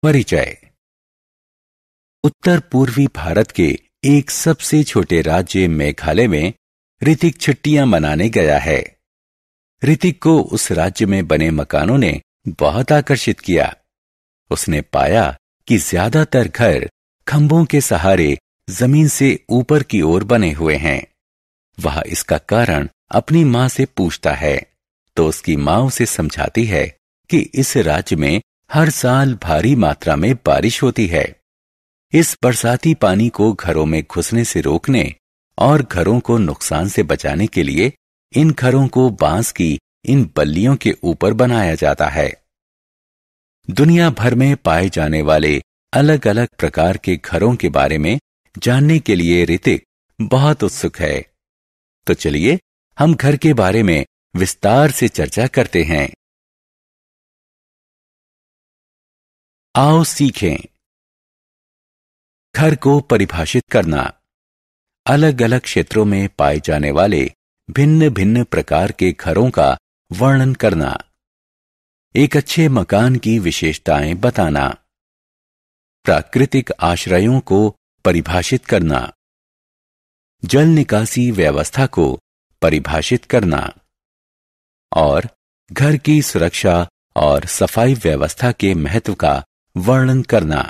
परिचय। उत्तर पूर्वी भारत के एक सबसे छोटे राज्य मेघालय में ऋतिक छुट्टियां मनाने गया है। ऋतिक को उस राज्य में बने मकानों ने बहुत आकर्षित किया। उसने पाया कि ज्यादातर घर खंभों के सहारे जमीन से ऊपर की ओर बने हुए हैं। वह इसका कारण अपनी मां से पूछता है तो उसकी मां उसे समझाती है कि इस राज्य में हर साल भारी मात्रा में बारिश होती है। इस बरसाती पानी को घरों में घुसने से रोकने और घरों को नुकसान से बचाने के लिए इन घरों को बांस की इन बल्लियों के ऊपर बनाया जाता है। दुनिया भर में पाए जाने वाले अलग अलग प्रकार के घरों के बारे में जानने के लिए ऋतिक बहुत उत्सुक है। तो चलिए हम घर के बारे में विस्तार से चर्चा करते हैं। आओ सीखें। घर को परिभाषित करना। अलग अलग क्षेत्रों में पाए जाने वाले भिन्न भिन्न प्रकार के घरों का वर्णन करना। एक अच्छे मकान की विशेषताएं बताना। प्राकृतिक आश्रयों को परिभाषित करना। जल निकासी व्यवस्था को परिभाषित करना और घर की सुरक्षा और सफाई व्यवस्था के महत्व का वर्णन करना।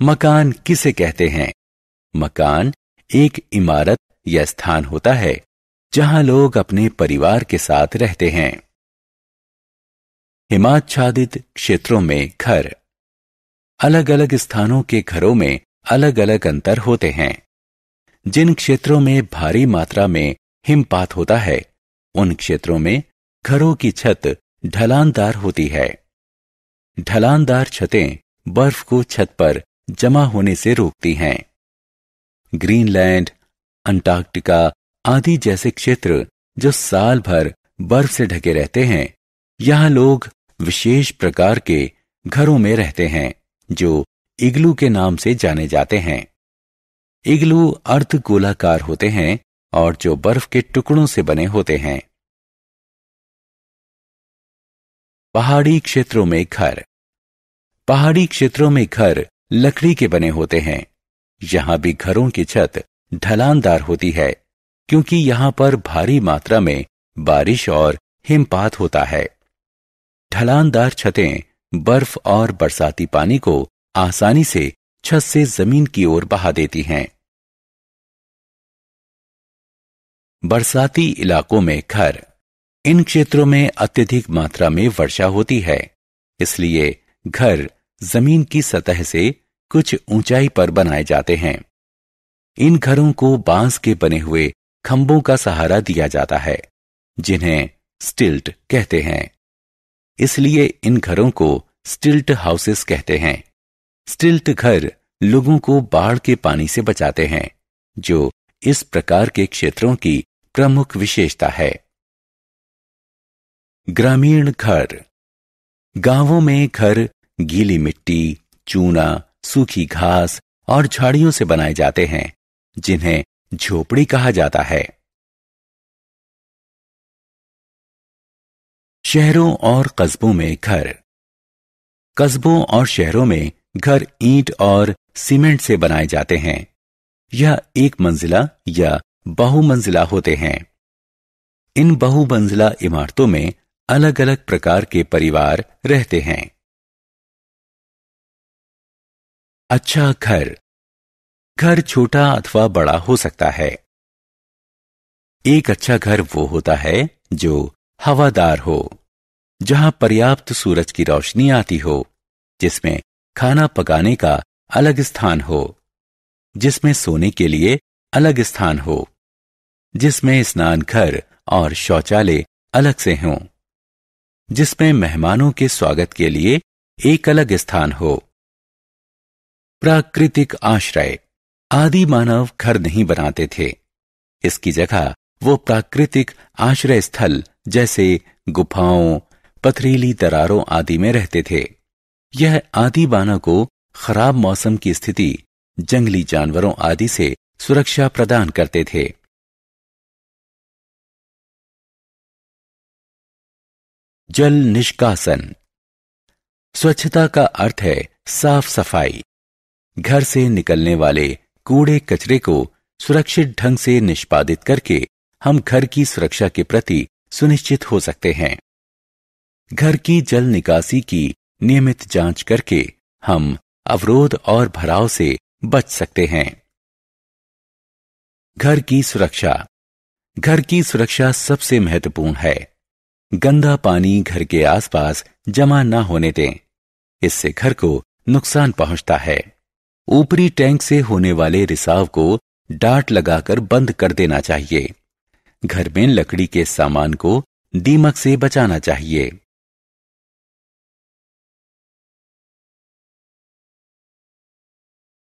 मकान किसे कहते हैं? मकान एक इमारत या स्थान होता है जहां लोग अपने परिवार के साथ रहते हैं। हिमाच्छादित क्षेत्रों में घर। अलग अलग स्थानों के घरों में अलग अलग अंतर होते हैं। जिन क्षेत्रों में भारी मात्रा में हिमपात होता है उन क्षेत्रों में घरों की छत ढलानदार होती है। ढलानदार छतें बर्फ को छत पर जमा होने से रोकती हैं। ग्रीनलैंड, अंटार्कटिका आदि जैसे क्षेत्र जो साल भर बर्फ से ढके रहते हैं, यहां लोग विशेष प्रकार के घरों में रहते हैं जो इग्लू के नाम से जाने जाते हैं। इग्लू अर्धगोलाकार होते हैं और जो बर्फ के टुकड़ों से बने होते हैं। पहाड़ी क्षेत्रों में घर। पहाड़ी क्षेत्रों में घर लकड़ी के बने होते हैं। यहां भी घरों की छत ढलानदार होती है क्योंकि यहां पर भारी मात्रा में बारिश और हिमपात होता है। ढलानदार छतें बर्फ और बरसाती पानी को आसानी से छत से जमीन की ओर बहा देती हैं। बरसाती इलाकों में घर। इन क्षेत्रों में अत्यधिक मात्रा में वर्षा होती है, इसलिए घर जमीन की सतह से कुछ ऊंचाई पर बनाए जाते हैं। इन घरों को बांस के बने हुए खंभों का सहारा दिया जाता है जिन्हें स्टिल्ट कहते हैं। इसलिए इन घरों को स्टिल्ट हाउसेस कहते हैं। स्टिल्ट घर लोगों को बाढ़ के पानी से बचाते हैं, जो इस प्रकार के क्षेत्रों की प्रमुख विशेषता है। ग्रामीण घर। गांवों में घर गीली मिट्टी, चूना, सूखी घास और झाड़ियों से बनाए जाते हैं जिन्हें झोपड़ी कहा जाता है। शहरों और कस्बों में घर। कस्बों और शहरों में घर ईंट और सीमेंट से बनाए जाते हैं। यह एक मंजिला या बहुमंजिला होते हैं। इन बहुमंजिला इमारतों में अलग अलग प्रकार के परिवार रहते हैं। अच्छा घर। घर छोटा अथवा बड़ा हो सकता है। एक अच्छा घर वो होता है जो हवादार हो, जहां पर्याप्त सूरज की रोशनी आती हो, जिसमें खाना पकाने का अलग स्थान हो, जिसमें सोने के लिए अलग स्थान हो, जिसमें स्नान घर और शौचालय अलग से हों, जिसमें मेहमानों के स्वागत के लिए एक अलग स्थान हो। प्राकृतिक आश्रय। आदि मानव घर नहीं बनाते थे। इसकी जगह वो प्राकृतिक आश्रय स्थल जैसे गुफाओं, पथरीली दरारों आदि में रहते थे। यह आदि मानव को खराब मौसम की स्थिति, जंगली जानवरों आदि से सुरक्षा प्रदान करते थे। जल निष्कासन। स्वच्छता का अर्थ है साफ सफाई। घर से निकलने वाले कूड़े कचरे को सुरक्षित ढंग से निष्पादित करके हम घर की सुरक्षा के प्रति सुनिश्चित हो सकते हैं। घर की जल निकासी की नियमित जांच करके हम अवरोध और भराव से बच सकते हैं। घर की सुरक्षा। घर की सुरक्षा सबसे महत्वपूर्ण है। गंदा पानी घर के आसपास जमा न होने दें, इससे घर को नुकसान पहुंचता है। ऊपरी टैंक से होने वाले रिसाव को डार्ट लगाकर बंद कर देना चाहिए। घर में लकड़ी के सामान को दीमक से बचाना चाहिए।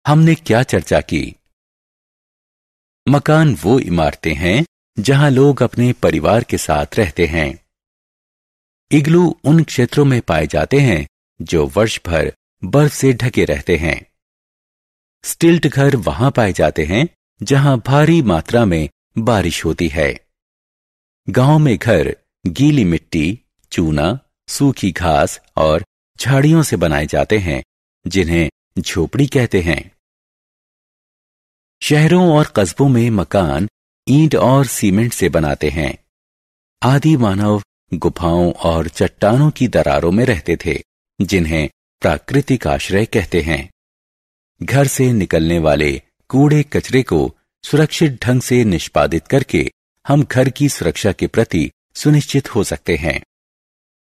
हमने क्या चर्चा की? मकान वो इमारतें हैं जहां लोग अपने परिवार के साथ रहते हैं। इग्लू उन क्षेत्रों में पाए जाते हैं जो वर्ष भर बर्फ से ढके रहते हैं। स्टिल्ट घर वहां पाए जाते हैं जहां भारी मात्रा में बारिश होती है। गांव में घर गीली मिट्टी, चूना, सूखी घास और झाड़ियों से बनाए जाते हैं, जिन्हें झोपड़ी कहते हैं। शहरों और कस्बों में मकान ईंट और सीमेंट से बनाते हैं। आदि मानव गुफाओं और चट्टानों की दरारों में रहते थे, जिन्हें प्राकृतिक आश्रय कहते हैं। घर से निकलने वाले कूड़े कचरे को सुरक्षित ढंग से निष्पादित करके हम घर की सुरक्षा के प्रति सुनिश्चित हो सकते हैं।